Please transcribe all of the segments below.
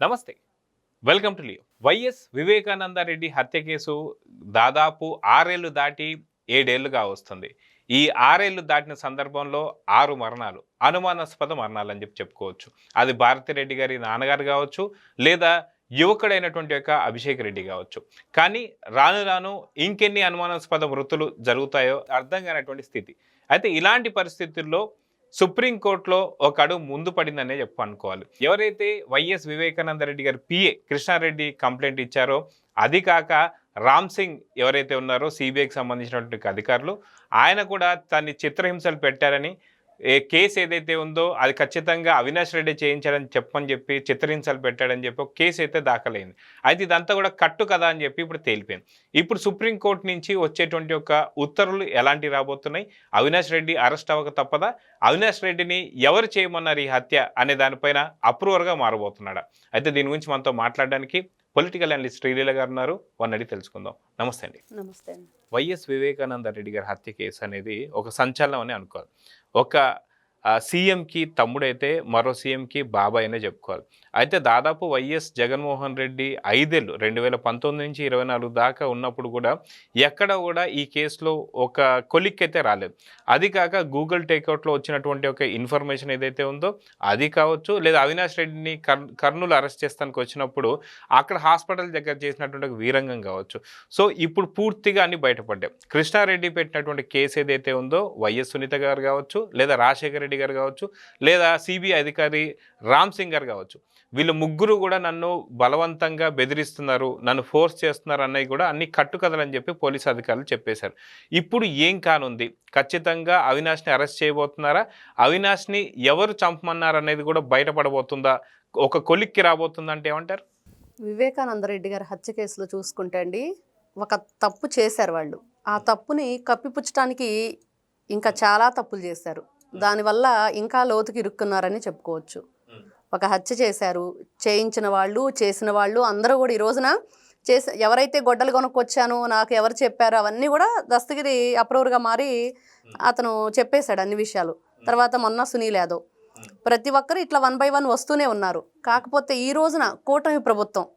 నమస్తే. Welcome to Leo. YS Vivekananda Reddy హత్య case దాదాపు 6 ఏళ్లు దాటి 7 ఏళ్లుగా వస్తుంది. ఈ 6 ఏళ్లు దాటిన సందర్భంలో 6 మరణాలు, అనుమానాస్పద మరణాలు అని చెప్పుకోవచ్చు. అది భారతిరెడ్డి గారి నాన్నగారు కావచ్చు, లేదా యువకుడైనటువంటి యొక్క అభిషేక్ రెడ్డి కావచ్చు. కానీ రాను రాను ఇంకెన్ని అనుమానాస్పద మృతులు జరుగుతాయో అర్థం కానటువంటి స్థితి. అయితే ఇలాంటి పరిస్థితుల్లో సుప్రీంకోర్టులో ఒక అడుగు ముందు పడిందనే అనుకోవాలి. ఎవరైతే వైఎస్ వివేకానందరెడ్డి గారి పిఏ కృష్ణారెడ్డి కంప్లైంట్ ఇచ్చారో, అది కాక రామ్ సింగ్ ఎవరైతే ఉన్నారో సిబిఐకి సంబంధించినటువంటి అధికారులు, ఆయన కూడా తన్ని చిత్రహింసలు పెట్టారని, కేసు ఏదైతే ఉందో అది ఖచ్చితంగా అవినాష్ రెడ్డి చేయించాడని చెప్పి చిత్రహింసలు పెట్టాడని చెప్పి ఒక కేసు అయితే దాఖలైంది. అయితే ఇదంతా కూడా కట్టు కదా అని చెప్పి ఇప్పుడు తేలిపోయింది. ఇప్పుడు సుప్రీంకోర్టు నుంచి వచ్చేటువంటి ఒక ఉత్తర్వులు ఎలాంటి రాబోతున్నాయి? అవినాష్ రెడ్డి అరెస్ట్ అవ్వక తప్పదా? అవినాష్ రెడ్డిని ఎవరు చేయమన్నారు ఈ హత్య అనే దానిపైన అప్రూవర్గా మారబోతున్నాడా? అయితే దీని గురించి మనతో మాట్లాడడానికి పొలిటికల్ అనలిస్ట్ శ్రీలీల గారు ఉన్నారు. వారిని అడిగి తెలుసుకుందాం. నమస్తే అండి. నమస్తే అండి. వైఎస్ వివేకానందరెడ్డి గారి హత్య కేసు అనేది ఒక సంచలనం అని అనుకోవాలి. ఒక సీఎంకి తమ్ముడైతే మరో సీఎంకి బాబాయ్ అనే చెప్పుకోవాలి. అయితే దాదాపు వైఎస్ జగన్మోహన్ రెడ్డి 5 ఏళ్ళు 2019 నుంచి 24 దాకా ఉన్నప్పుడు కూడా ఎక్కడ కూడా ఈ కేసులో ఒక కొలిక్ అయితే రాలేదు. అది కాక గూగుల్ టేక్అవుట్లో వచ్చినటువంటి ఒక ఇన్ఫర్మేషన్ ఏదైతే ఉందో అది కావచ్చు, లేదా అవినాష్ రెడ్డిని కర్నూలు అరెస్ట్ చేస్తానికి వచ్చినప్పుడు అక్కడ హాస్పిటల్ దగ్గర చేసినటువంటి ఒక వీరంగం కావచ్చు. సో ఇప్పుడు పూర్తిగా అన్ని బయటపడ్డాయి. కృష్ణారెడ్డి పెట్టినటువంటి కేసు ఏదైతే ఉందో వైఎస్ సునీత గారు కావచ్చు, లేదా రాజశేఖర రెడ్డి గారు కావచ్చు, లేదా సిబిఐ అధికారి రామ్ సింగ్ గారు కావచ్చు, వీళ్ళు ముగ్గురు కూడా నన్ను బలవంతంగా బెదిరిస్తున్నారు, నన్ను ఫోర్స్ చేస్తున్నారు అన్నవి కూడా అన్ని కట్టుకథలని చెప్పి పోలీసు అధికారులు చెప్పేశారు. ఇప్పుడు ఏం కానుంది? ఖచ్చితంగా అవినాష్ని అరెస్ట్ చేయబోతున్నారా? అవినాష్ని ఎవరు చంపమన్నారు అనేది కూడా బయటపడబోతుందా? ఒక కొలిక్కి రాబోతుందా అంటే ఏమంటారు? వివేకానందరెడ్డి గారి హత్య కేసులో చూసుకుంటే అండి, ఒక తప్పు చేశారు వాళ్ళు. ఆ తప్పుని కప్పిపుచ్చడానికి ఇంకా చాలా తప్పులు చేశారు. దానివల్ల ఇంకా లోతుకి ఇరుక్కున్నారని చెప్పుకోవచ్చు. ఒక హత్య చేశారు, చేయించిన వాళ్ళు, చేసిన వాళ్ళు అందరూ కూడా ఈ రోజున ఎవరైతే గొడ్డలు కొనుక్కొచ్చాను, నాకు ఎవరు చెప్పారు, అవన్నీ కూడా దస్తగిరి అప్రూవర్గా మారి అతను చెప్పేశాడు అన్ని విషయాలు. తర్వాత మొన్న సునీల్ యాదవ్, ప్రతి ఒక్కరు ఇట్లా 1 by 1 వస్తూనే ఉన్నారు. కాకపోతే ఈ రోజున కూటమి ప్రభుత్వం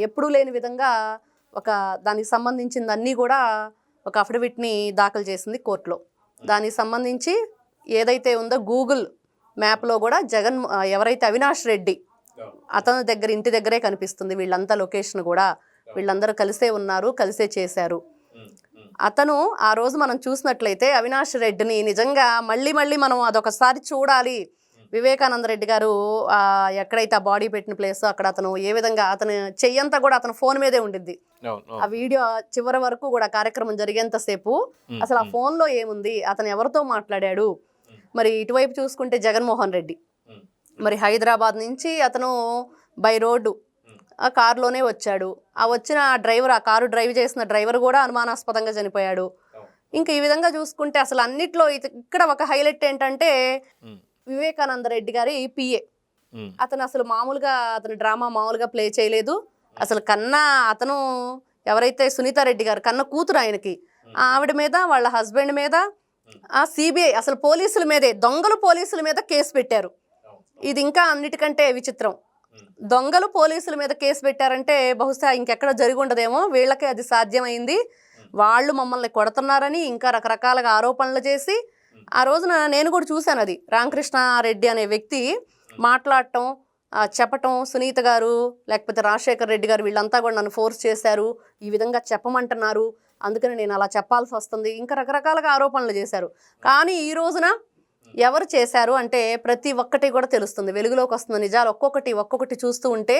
ఎప్పుడూ లేని విధంగా దానికి సంబంధించిందన్నీ కూడా ఒక అఫిడవిట్ని దాఖలు చేసింది కోర్టులో. దానికి సంబంధించి ఏదైతే ఉందో గూగుల్ మ్యాప్లో కూడా ఎవరైతే అవినాష్ రెడ్డి అతని దగ్గర ఇంటి దగ్గరే కనిపిస్తుంది. వీళ్ళంతా లొకేషన్ కూడా వీళ్ళందరూ కలిసే ఉన్నారు, కలిసే చేశారు. అతను ఆ రోజు మనం చూసినట్లయితే అవినాష్ రెడ్డిని నిజంగా మళ్ళీ మనం అదొకసారి చూడాలి. వివేకానందరెడ్డి గారు ఎక్కడైతే ఆ బాడీ పెట్టిన ప్లేస్ అక్కడ అతను ఏ విధంగా అతను చెయ్యంతా కూడా అతను ఫోన్ మీదే ఉండిద్ది. ఆ వీడియో చివరి వరకు కూడా కార్యక్రమం జరిగేంతసేపు అసలు ఆ ఫోన్లో ఏముంది, అతను ఎవరితో మాట్లాడాడు. మరి ఇటువైపు చూసుకుంటే జగన్మోహన్ రెడ్డి మరి హైదరాబాద్ నుంచి అతను బై రోడ్డు ఆ కారులోనే వచ్చాడు. ఆ వచ్చిన డ్రైవర్, ఆ కారు డ్రైవ్ చేసిన డ్రైవర్ కూడా అనుమానాస్పదంగా చనిపోయాడు. ఇంకా ఈ విధంగా చూసుకుంటే అసలు అన్నిట్లో ఇక్కడ ఒక హైలైట్ ఏంటంటే వివేకానందరెడ్డి గారి పిఏ. అతను అసలు అతను డ్రామా మామూలుగా ప్లే చేయలేదు. అసలు అతను ఎవరైతే సునీతారెడ్డి గారు కన్న కూతురు ఆయనకి, ఆవిడ మీద, వాళ్ళ హస్బెండ్ మీద, ఆ సిబిఐ అసలు పోలీసుల మీదే, పోలీసుల మీద కేసు పెట్టారు. ఇది ఇంకా అన్నిటికంటే విచిత్రం. దొంగలు పోలీసుల మీద కేసు పెట్టారంటే బహుశా ఇంకెక్కడ జరిగి ఉండదేమో, వీళ్ళకే అది సాధ్యమైంది. వాళ్ళు మమ్మల్ని కొడుతున్నారని ఇంకా రకరకాలుగా ఆరోపణలు చేసి, ఆ రోజున నేను కూడా చూశాను, అది రామకృష్ణారెడ్డి అనే వ్యక్తి మాట్లాడటం, చెప్పటం, సునీత గారు లేకపోతే రాజశేఖర రెడ్డి గారు వీళ్ళంతా కూడా నన్ను ఫోర్స్ చేశారు, ఈ విధంగా చెప్పమంటున్నారు, అందుకని నేను అలా చెప్పాల్సి వస్తుంది, ఇంకా రకరకాలుగా ఆరోపణలు చేశారు. కానీ ఈ రోజున ఎవరు చేశారు అంటే ప్రతి ఒక్కటి కూడా తెలుస్తుంది, వెలుగులోకి వస్తుంది నిజాలు. ఒక్కొక్కటి చూస్తూ ఉంటే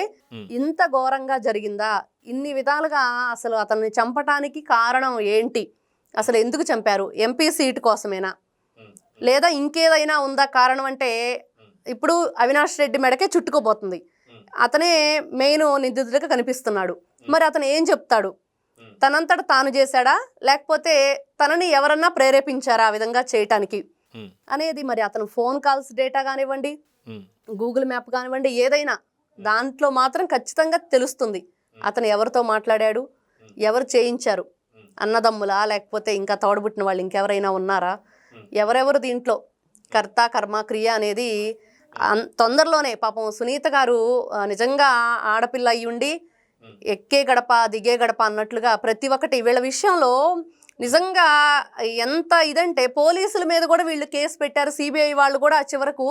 ఇంత ఘోరంగా జరిగిందా, ఇన్ని విధాలుగా అసలు అతన్ని చంపటానికి కారణం ఏంటి, అసలు ఎందుకు చంపారు, ఎంపీ సీటు కోసమేనా, లేదా ఇంకేదైనా ఉందా కారణం అంటే ఇప్పుడు అవినాష్ రెడ్డి మెడకే చుట్టుకోబోతుంది. అతనే మెయిన్ నిందితుడిగా కనిపిస్తున్నాడు. మరి అతను ఏం చెప్తాడు, తనంతట తాను చేశాడా లేకపోతే తనని ఎవరన్నా ప్రేరేపించారా ఆ విధంగా చేయటానికి అనేది. మరి అతను ఫోన్ కాల్స్ డేటా కానివ్వండి, గూగుల్ మ్యాప్ కానివ్వండి, ఏదైనా దాంట్లో మాత్రం ఖచ్చితంగా తెలుస్తుంది అతను ఎవరితో మాట్లాడాడు, ఎవరు చేయించారు, అన్నదమ్ములా లేకపోతే ఇంకా తోడబుట్టిన వాళ్ళు ఇంకెవరైనా ఉన్నారా, ఎవరెవరు దీంట్లో కర్త కర్మ క్రియ అనేది తొందరలోనే పాపం సునీత గారు నిజంగా ఆడపిల్ల అయ్యి ఉండి ఎక్కే గడప దిగే గడప అన్నట్లుగా ప్రతి ఒక్కటి వీళ్ళ విషయంలో నిజంగా ఎంత ఇదంటే పోలీసుల మీద కూడా వీళ్ళు కేసు పెట్టారు. సిబిఐ వాళ్ళు కూడా చివరకు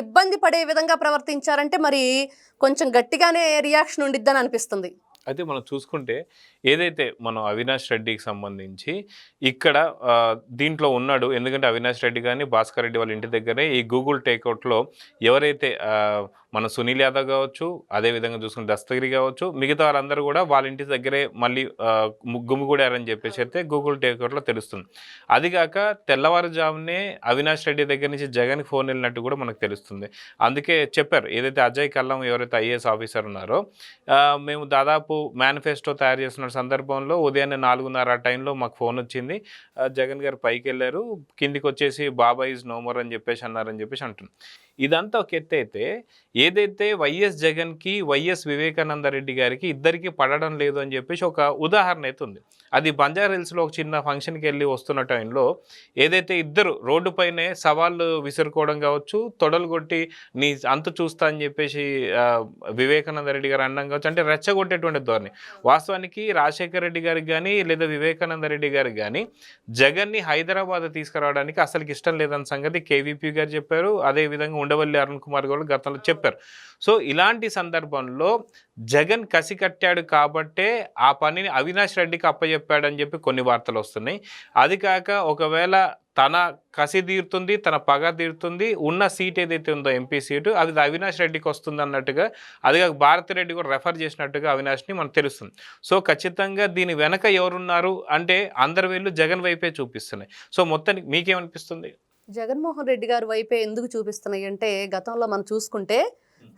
ఇబ్బంది పడే విధంగా ప్రవర్తించారంటే మరి కొంచెం గట్టిగానే రియాక్షన్ ఉండిద్దని అనిపిస్తుంది. అయితే మనం చూసుకుంటే ఏదైతే మనం అవినాష్ రెడ్డికి సంబంధించి ఇక్కడ దీంట్లో ఉన్నాడు, ఎందుకంటే అవినాష్ రెడ్డి కానీ భాస్కర్ రెడ్డి వాళ్ళ ఇంటి దగ్గరే ఈ గూగుల్ టేక్అవుట్లో ఎవరైతే మన సునీల్ యాదవ్ కావచ్చు, అదేవిధంగా చూసుకుంటే దస్తగిరి కావచ్చు, మిగతా వారందరూ కూడా వాళ్ళ ఇంటి దగ్గరే మళ్ళీ గుమిగూడారని చెప్పేసి అయితే గూగుల్ టేక్అవుట్లో తెలుస్తుంది. అది కాక తెల్లవారుజామునే అవినాష్ రెడ్డి దగ్గర నుంచి జగన్కి ఫోన్ వెళ్ళినట్టు కూడా మనకు తెలుస్తుంది. అందుకే చెప్పారు, ఏదైతే అజయ్ కల్లం ఎవరైతే ఐఏఎస్ ఆఫీసర్ ఉన్నారో మేము దాదాపు మేనిఫెస్టో తయారు చేస్తున్న సందర్భంలో ఉదయాన్నే 4:30 ఆ టైంలో మాకు ఫోన్ వచ్చింది, జగన్ గారు పైకి వెళ్ళారు, కిందికి వచ్చేసి బాబా ఈజ్ నో మోర్ అని చెప్పేసి అన్నారని చెప్పేసి అంటున్నాం. ఇదంతా ఒక ఎత్తు అయితే ఏదైతే వైఎస్ జగన్కి వైఎస్ వివేకానంద రెడ్డి గారికి ఇద్దరికి పడడం లేదు అని చెప్పేసి ఒక ఉదాహరణ అయితే ఉంది. అది బంజారా హిల్స్లో ఒక చిన్న ఫంక్షన్కి వెళ్ళి వస్తున్న టైంలో ఏదైతే ఇద్దరు రోడ్డుపైనే సవాళ్ళు విసురుకోవడం కావచ్చు, తొడలు కొట్టి నీ అంతు చూస్తా అని చెప్పేసి వివేకానంద రెడ్డి గారు అన్నం కావచ్చు, అంటే రెచ్చగొట్టేటువంటి ధోరణి. వాస్తవానికి రాజశేఖర రెడ్డి గారికి కానీ లేదా వివేకానంద రెడ్డి గారికి కానీ జగన్ని హైదరాబాద్ తీసుకురావడానికి అసలుకి ఇష్టం లేదన్న సంగతి కేవీపీ గారు చెప్పారు, అదేవిధంగా ఉండవల్లి అరుణ్ కుమార్ గారు గతంలో చెప్పారు. సో ఇలాంటి సందర్భంలో జగన్ కసి కట్టాడు కాబట్టే ఆ పనిని అవినాష్ రెడ్డికి అప్పచెప్పాడని చెప్పి కొన్ని వార్తలు వస్తున్నాయి. అది కాక ఒకవేళ తన కసి తీరుతుంది, తన పగ తీరుతుంది, ఉన్న సీట్ ఏదైతే ఉందో ఎంపీ సీటు అది అవినాష్ రెడ్డికి వస్తుంది అన్నట్టుగా, అది కాక భారతిరెడ్డి కూడా రెఫర్ చేసినట్టుగా అవినాష్ని మనకు తెలుస్తుంది. సో ఖచ్చితంగా దీని వెనక ఎవరున్నారు అంటే అందరి వీళ్ళు జగన్ వైపే చూపిస్తున్నాయి. సో మొత్తానికి మీకేమనిపిస్తుంది? జగన్మోహన్ రెడ్డి గారి వైపే ఎందుకు చూపిస్తున్నాయి అంటే, గతంలో మనం చూసుకుంటే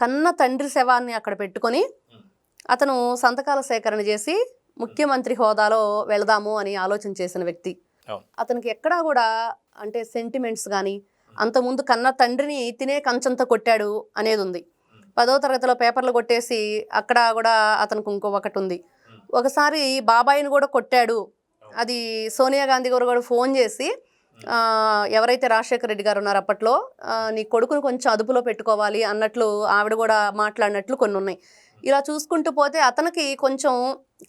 కన్న తండ్రి శవాన్ని అక్కడ పెట్టుకొని అతను సంతకాల సేకరణ చేసి ముఖ్యమంత్రి హోదాలో వెళదాము అని ఆలోచన చేసిన వ్యక్తి. అతనికి ఎక్కడా కూడా అంటే సెంటిమెంట్స్ కానీ, అంతకుముందు కన్న తండ్రిని తినే కంచంతో కొట్టాడు అనేది ఉంది. 10వ తరగతిలో పేపర్లు కొట్టేసి అక్కడ కూడా అతనికి ఒకటి ఉంది. ఒకసారి బాబాయిని కూడా కొట్టాడు. అది సోనియా గాంధీ గారు కూడా ఫోన్ చేసి ఎవరైతే రాజశేఖర రెడ్డి గారు ఉన్నారో అప్పట్లో నీ కొడుకును కొంచెం అదుపులో పెట్టుకోవాలి అన్నట్లు ఆవిడ కూడా మాట్లాడినట్లు కొన్ని ఉన్నాయి. ఇలా చూసుకుంటూ పోతే అతనికి కొంచెం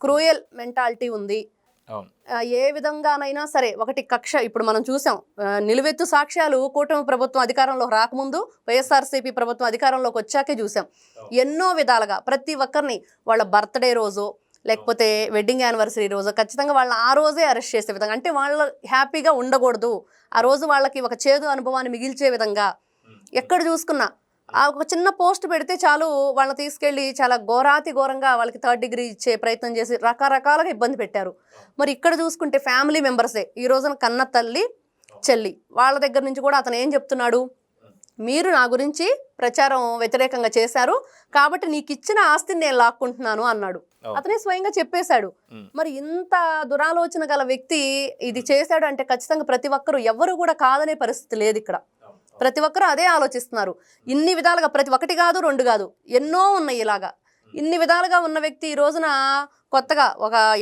క్రూయల్ మెంటాలిటీ ఉంది. ఏ విధంగానైనా సరే ఒకటి కక్ష. ఇప్పుడు మనం చూసాం నిలువెత్తు సాక్ష్యాలు కూటమి ప్రభుత్వం అధికారంలో రాకముందు, వైఎస్ఆర్సీపీ ప్రభుత్వం అధికారంలోకి వచ్చాకే చూసాం. ఎన్నో విధాలుగా ప్రతి ఒక్కరిని వాళ్ళ బర్త్డే రోజు లేకపోతే వెడ్డింగ్ యానివర్సరీ రోజు ఖచ్చితంగా వాళ్ళని ఆ రోజే అరెస్ట్ చేసే విధంగా, అంటే వాళ్ళు హ్యాపీగా ఉండకూడదు, ఆ రోజు వాళ్ళకి ఒక చేదు అనుభవాన్ని మిగిల్చే విధంగా ఎక్కడ చూసుకున్నా ఒక చిన్న పోస్ట్ పెడితే చాలు వాళ్ళని తీసుకెళ్ళి చాలా ఘోరంగా వాళ్ళకి 3rd డిగ్రీ ఇచ్చే ప్రయత్నం చేసి రకరకాలుగా ఇబ్బంది పెట్టారు. మరి ఇక్కడ చూసుకుంటే ఫ్యామిలీ మెంబర్సే ఈ రోజున కన్న తల్లి చెల్లి వాళ్ళ దగ్గర నుంచి కూడా అతను ఏం చెప్తున్నాడు, మీరు నా గురించి ప్రచారం వ్యతిరేకంగా చేశారు కాబట్టి నీకు ఇచ్చిన ఆస్తిని నేను లాక్కుంటున్నాను అన్నాడు. అతనే స్వయంగా చెప్పేశాడు. మరి ఇంత దురాలోచన గల వ్యక్తి ఇది చేశాడు అంటే ఖచ్చితంగా ప్రతి ఒక్కరు ఎవరు కూడా కాదనే పరిస్థితి లేదు. ఇక్కడ ప్రతి ఒక్కరు అదే ఆలోచిస్తున్నారు. ఇన్ని విధాలుగా ప్రతి ఒక్కటి కాదు 2 కాదు ఎన్నో ఉన్నాయి. ఇలాగా ఇన్ని విధాలుగా ఉన్న వ్యక్తి ఈ రోజున కొత్తగా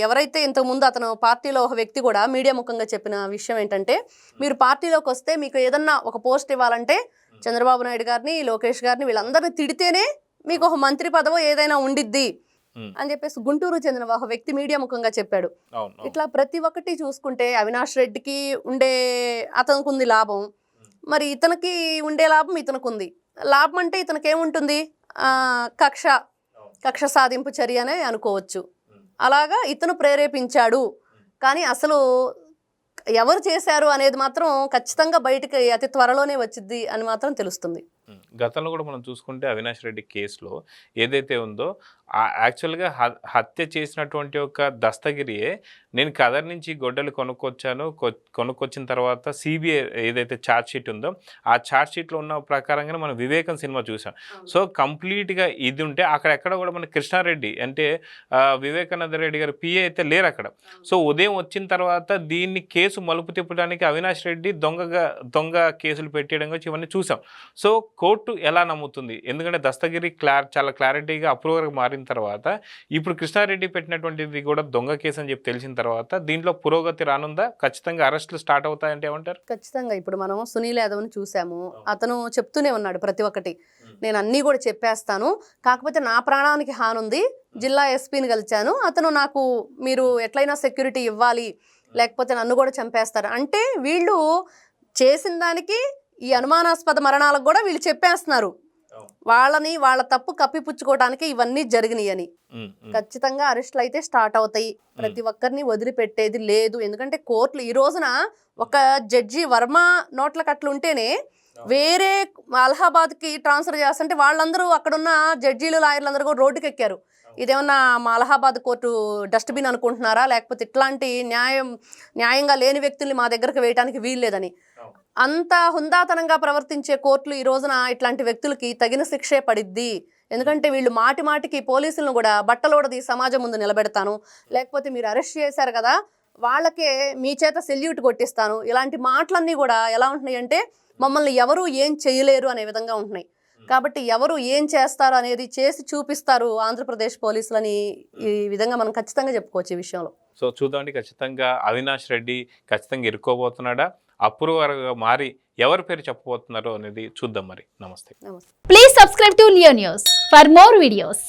ఎవరైతే ఇంతకుముందు అతను పార్టీలో ఒక వ్యక్తి కూడా మీడియా ముఖంగా చెప్పిన విషయం ఏంటంటే, మీరు పార్టీలోకి వస్తే మీకు ఏదన్నా ఒక పోస్ట్ ఇవ్వాలంటే చంద్రబాబు నాయుడు గారిని, లోకేష్ గారిని వీళ్ళందరినీ తిడితేనే మీకు ఒక మంత్రి పదవో ఏదైనా ఉండిద్ది అని చెప్పేసి గుంటూరు చెందిన ఒక వ్యక్తి మీడియా ముఖంగా చెప్పాడు. ఇట్లా ప్రతి ఒక్కటి చూసుకుంటే అవినాష్ రెడ్డికి ఉండే అతనికి ఉంది లాభం, మరి ఇతనికి ఉండే లాభం ఇతనికి ఉంది. లాభం అంటే ఇతనికి ఏముంటుంది, కక్ష సాధింపు చర్య అనే అనుకోవచ్చు. అలాగా ఇతను ప్రేరేపించాడు, కానీ అసలు ఎవరు చేశారు అనేది మాత్రం ఖచ్చితంగా బయటకి అతి త్వరలోనే వచ్చింది అని మాత్రం తెలుస్తుంది. గతంలో కూడా మనం చూసుకుంటే అవినాష్ రెడ్డి కేసులో ఏదైతే ఉందో యాక్చువల్గా హత్య చేసినటువంటి ఒక దస్తగిరియే నేను కదర్ నుంచి గొడ్డలు కొనుక్కొచ్చిన తర్వాత సిబిఐ ఏదైతే ఛార్జ్ షీట్ ఉందో ఆ ఛార్జ్ షీట్లో ఉన్న ప్రకారంగానే మనం వివేకం సినిమా చూసాం. సో కంప్లీట్గా ఇది ఉంటే అక్కడెక్కడ కూడా మన కృష్ణారెడ్డి అంటే వివేకానంద రెడ్డి గారు పిఏ అయితే లేరు అక్కడ. సో ఉదయం వచ్చిన తర్వాత దీన్ని కేసు మలుపు తిప్పడానికి అవినాష్ రెడ్డి దొంగ కేసులు పెట్టేయడం వచ్చి ఇవన్నీ చూసాం. సో కోర్టు కోర్టు ఎలా నమ్ముతుంది? ఎందుకంటే దస్తగిరి చాలా క్లారిటీగా అప్రూవర్గా మారిన తర్వాత ఇప్పుడు కృష్ణారెడ్డి పెట్టినటువంటిది కూడా దొంగ కేసు అని చెప్పి తెలిసిన తర్వాత దీంట్లో పురోగతి రానుందా? ఖచ్చితంగా అరెస్టులు స్టార్ట్ అవుతాయంటే ఏమంటారు? ఖచ్చితంగా ఇప్పుడు మనం సునీల్ యాదవ్ని చూసాము. అతను చెప్తూనే ఉన్నాడు ప్రతి ఒక్కటి, నేను అన్నీ కూడా చెప్పేస్తాను, కాకపోతే నా ప్రాణానికి హానుంది, జిల్లా ఎస్పీని కలిచాను, అతను నాకు మీరు ఎట్లయినా సెక్యూరిటీ ఇవ్వాలి లేకపోతే నన్ను కూడా చంపేస్తారు అంటే వీళ్ళు చేసిన దానికి ఈ అనుమానాస్పద మరణాలకు కూడా వీళ్ళు చెప్పేస్తున్నారు. వాళ్ళ తప్పు కప్పిపుచ్చుకోవడానికి ఇవన్నీ జరిగినాయి అని. ఖచ్చితంగా అరెస్టులు అయితే స్టార్ట్ అవుతాయి. ప్రతి ఒక్కరిని వదిలిపెట్టేది లేదు. ఎందుకంటే కోర్టులు ఈ రోజున ఒక జడ్జి వర్మ నోట్ల కట్లు ఉంటేనే వేరే అలహాబాద్కి ట్రాన్స్ఫర్ చేస్తుంటే వాళ్ళందరూ అక్కడున్న జడ్జీలు లాయర్లు అందరూ కూడా రోడ్డుకి ఎక్కారు. ఇదేమన్నా మా అలహాబాద్ కోర్టు డస్ట్బిన్ అనుకుంటున్నారా, లేకపోతే ఇట్లాంటి న్యాయంగా లేని వ్యక్తుల్ని మా దగ్గరకు వేయడానికి వీల్లేదని. అంత హుందాతనంగా ప్రవర్తించే కోర్టులు ఈ రోజున ఇట్లాంటి వ్యక్తులకి తగిన శిక్షే పడిద్ది. ఎందుకంటే వీళ్ళు మాటి మాటికి పోలీసులను కూడా బట్టలోడది సమాజం ముందు నిలబెడతాను, లేకపోతే మీరు అరెస్ట్ చేశారు కదా వాళ్ళకే మీ చేత సెల్యూట్ కొట్టిస్తాను, ఇలాంటి మాటలన్నీ కూడా ఎలా ఉంటున్నాయి అంటే మమ్మల్ని ఎవరు ఏం చేయలేరు అనే విధంగా ఉంటున్నాయి. కాబట్టి ఎవరు ఏం చేస్తారు అనేది చేసి చూపిస్తారు ఆంధ్రప్రదేశ్ పోలీసులని ఈ విధంగా మనం ఖచ్చితంగా చెప్పుకోవచ్చు ఈ విషయంలో. సో చూద్దామండి, ఖచ్చితంగా అవినాష్ రెడ్డి ఖచ్చితంగా ఇరుక్కోబోతున్నాడా, అప్రూవర్గా మారి ఎవరి పేరు చెప్పబోతున్నారో అనేది చూద్దాం. మరి నమస్తే. Please subscribe to Leo News for more videos.